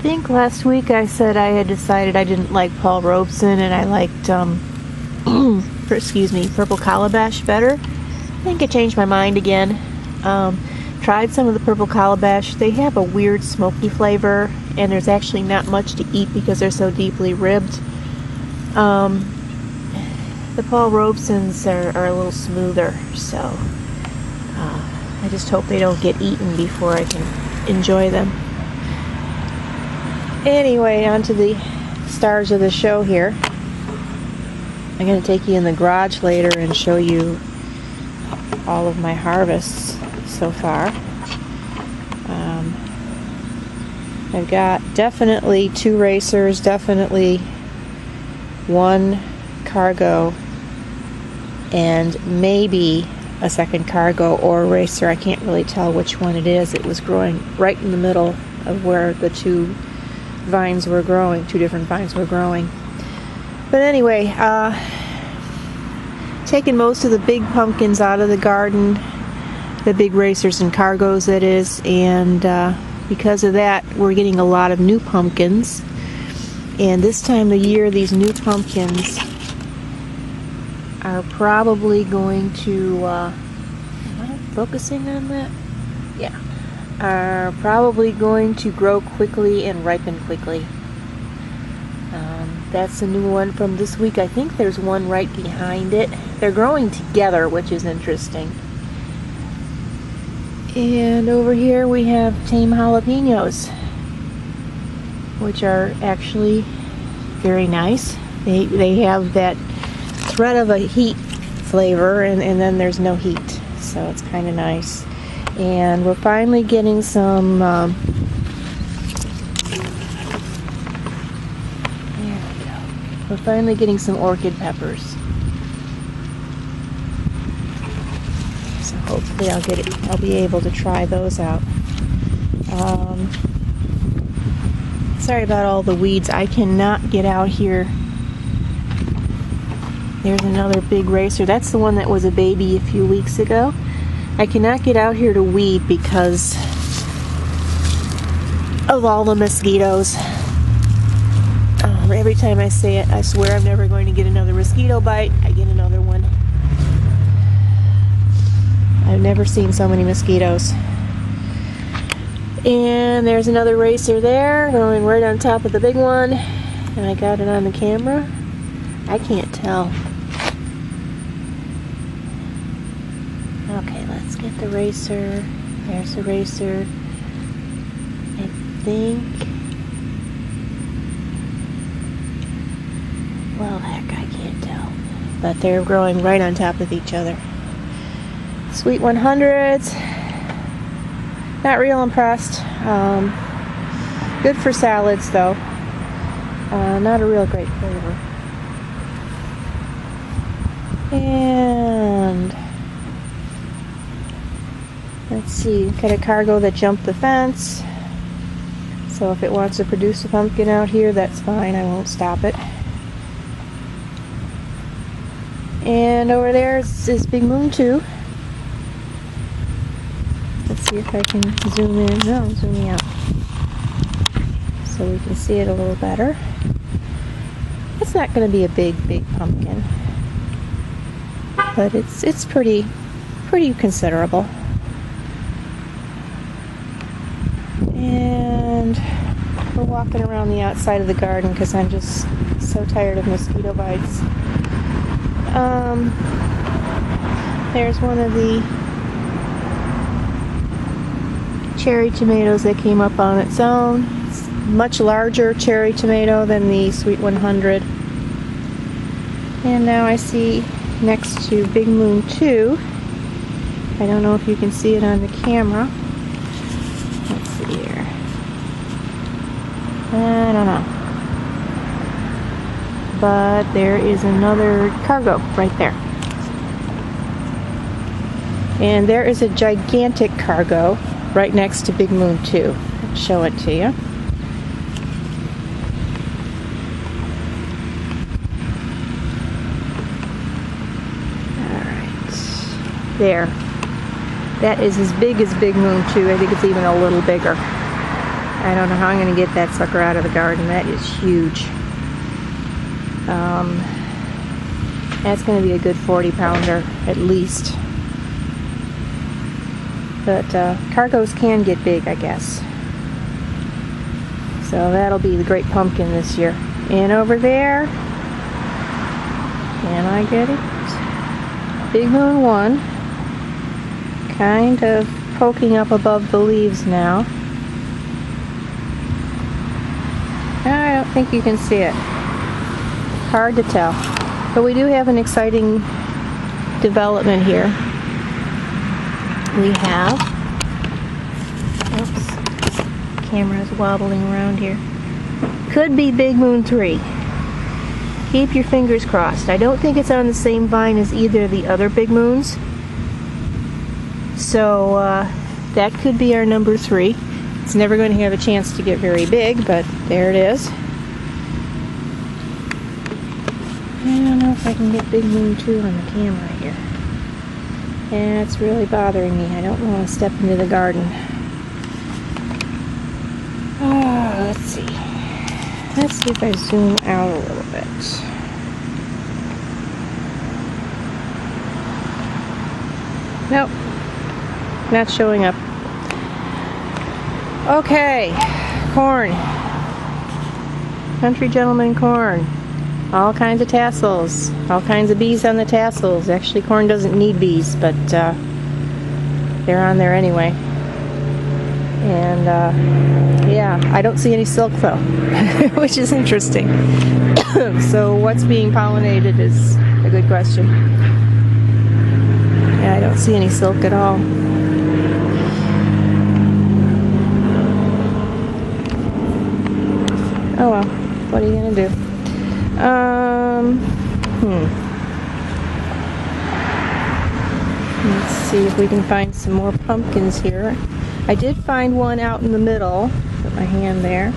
think last week I said I had decided I didn't like Paul Robeson and I liked, Purple Calabash better. I think I changed my mind again. Tried some of the Purple Calabash. They have a weird smoky flavor, and there's actually not much to eat because they're so deeply ribbed. The Paul Robesons are a little smoother, so I just hope they don't get eaten before I can enjoy them. Anyway, on to the stars of the show here. I'm going to take you in the garage later and show you all of my harvests so far. I've got definitely 2 racers, definitely 1 cargo, and maybe a second cargo or racer. I can't really tell which one it is. It was growing right in the middle of where the 2 vines were growing, 2 different vines were growing. But anyway, taking most of the big pumpkins out of the garden, the big racers and cargoes that is, and because of that we're getting a lot of new pumpkins. And this time of year these new pumpkins are probably going to am I focusing on that? Yeah. Are probably going to grow quickly and ripen quickly. That's a new one from this week. I think there's one right behind it. They're growing together, which is interesting. And over here we have tame jalapenos, which are actually very nice. They have that thread of a heat flavor, and then there's no heat, so it's kind of nice. And we're finally getting some there we go. We're finally getting some orchid peppers, so hopefully I'll be able to try those out. Sorry about all the weeds. I cannot get out here. There's another big racer. That's the one that was a baby a few weeks ago. I cannot get out here to weed because of all the mosquitoes. Every time I say it, I swear I'm never going to get another mosquito bite. I get another one. I've never seen so many mosquitoes. And there's another racer there going right on top of the big one. And I got it on the camera. I can't tell. Okay, let's get the racer. There's the racer. I think. Well, heck, I can't tell. But they're growing right on top of each other. Sweet 100s. Not real impressed. Good for salads, though. Not a real great flavor. And let's see, got a cargo that jumped the fence. So if it wants to produce a pumpkin out here, that's fine. I won't stop it. And over there is Big Moon 2. Let's see if I can zoom in. No, I'm zooming out. So we can see it a little better. It's not going to be a big pumpkin. But it's pretty considerable. And we're walking around the outside of the garden because I'm just so tired of mosquito bites. There's one of the cherry tomatoes that came up on its own. It's a much larger cherry tomato than the Sweet 100. And now I see next to Big Moon 2. I don't know if you can see it on the camera. Let's see here. I don't know. But there is another cargo right there. And there is a gigantic cargo right next to Big Moon 2. I'll show it to you. There. That is as big as Big Moon 2. I think it's even a little bigger. I don't know how I'm going to get that sucker out of the garden. That is huge. That's going to be a good 40-pounder at least. But cargos can get big, I guess. So that'll be the great pumpkin this year. And over there, can I get it? Big Moon 1, kind of poking up above the leaves now. I don't think you can see it. Hard to tell. But we do have an exciting development here. We have, oops, camera's wobbling around here. Could be Big Moon 3. Keep your fingers crossed. I don't think it's on the same vine as either of the other Big Moons. So that could be our number 3. It's never going to have a chance to get very big, but there it is. I don't know if I can get Big Moon 2 on the camera here. Yeah, it's really bothering me. I don't want to step into the garden. Oh, let's see. Let's see if I zoom out a little bit. Nope. Not showing up. Okay. Corn. Country Gentleman corn. All kinds of tassels. All kinds of bees on the tassels. Actually, corn doesn't need bees, but they're on there anyway. And yeah, I don't see any silk though, which is interesting. So what's being pollinated is a good question. Yeah, I don't see any silk at all. Oh well, what are you gonna do? Let's see if we can find some more pumpkins here. I did find one out in the middle. Put my hand there.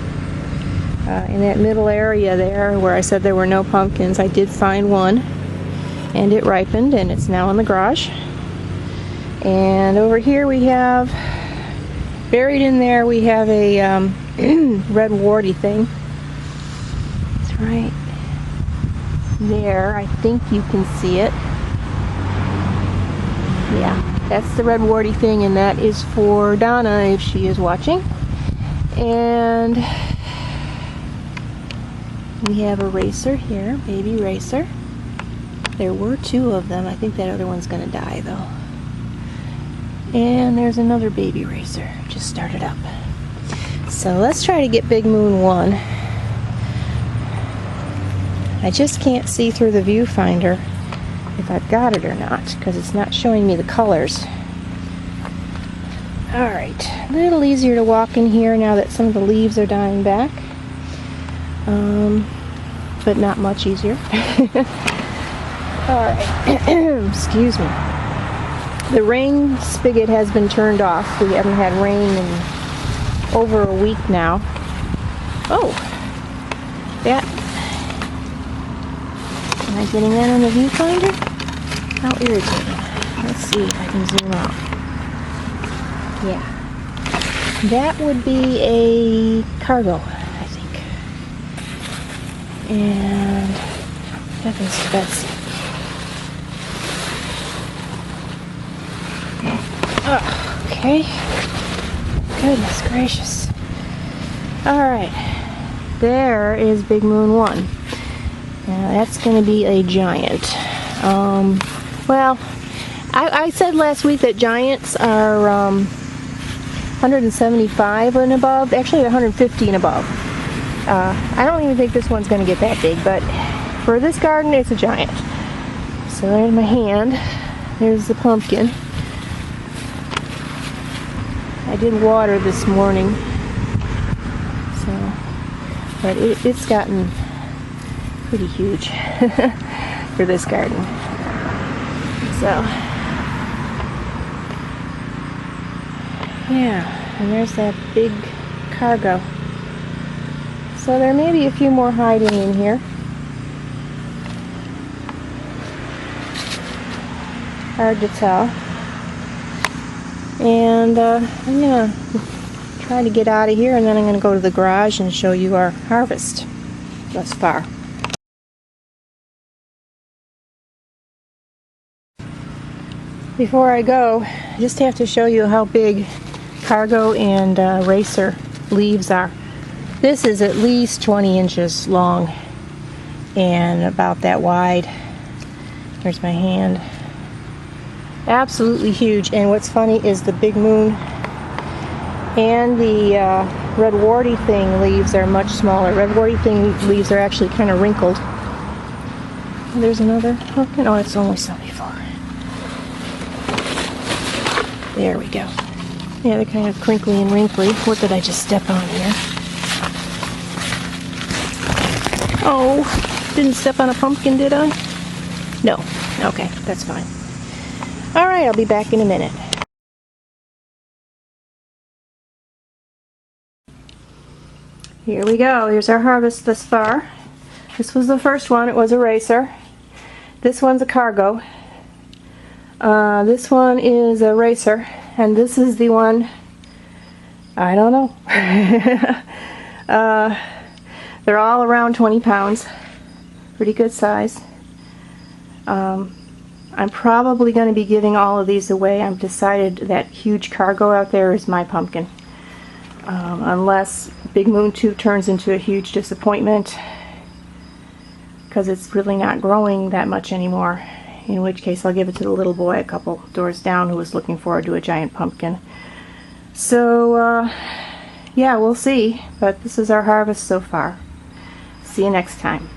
In that middle area there where I said there were no pumpkins, I did find one. And it ripened, and it's now in the garage. And over here we have, buried in there, we have a red warty thing. It's right there. I think you can see it. Yeah, that's the red warty thing, and that is for Donna if she is watching. And we have a racer here, baby racer. There were 2 of them. I think that other one's gonna die though. And there's another baby racer, just started up. So let's try to get Big Moon 1. I just can't see through the viewfinder if I've got it or not, because it's not showing me the colors. Alright, a little easier to walk in here now that some of the leaves are dying back. But not much easier. Alright, excuse me. The rain spigot has been turned off. We haven't had rain in over a week now. Oh, that. Am I getting that on the viewfinder? How irritating. Let's see if I can zoom out. Yeah. That would be a cargo, I think. And heavens to Betsy. Oh, okay. Goodness gracious. Alright. There is Big Moon 1. Now that's going to be a giant. Well, I said last week that giants are 175 and above. Actually 150 and above. I don't even think this one's going to get that big, but for this garden it's a giant. So there's my hand. There's the pumpkin. I did water this morning, so, but it's gotten pretty huge for this garden. So, yeah, and there's that big cargo. So there may be a few more hiding in here. Hard to tell. And I'm going to trying to get out of here, and then I'm going to go to the garage and show you our harvest thus far. Before I go, I just have to show you how big cargo and racer leaves are. This is at least 20 inches long and about that wide. Here's my hand. Absolutely huge. And what's funny is the Big Moon and the Red Warty Thing leaves are much smaller. Red Warty Thing leaves are actually kind of wrinkled. There's another pumpkin. Oh, it's only 74. There we go. Yeah, they're kind of crinkly and wrinkly. What did I just step on here? Oh, didn't step on a pumpkin, did I? No. Okay, that's fine. All right, I'll be back in a minute. Here we go. Here's our harvest thus far. This was the first one. It was a racer. This one's a cargo. This one is a racer. And this is the one, I don't know. They're all around 20 pounds. Pretty good size. I'm probably going to be giving all of these away. I've decided that huge cargo out there is my pumpkin. Unless Big Moon 2 turns into a huge disappointment, because it's really not growing that much anymore. In which case I'll give it to the little boy a couple doors down who was looking forward to a giant pumpkin. So, yeah, we'll see. But this is our harvest so far. See you next time.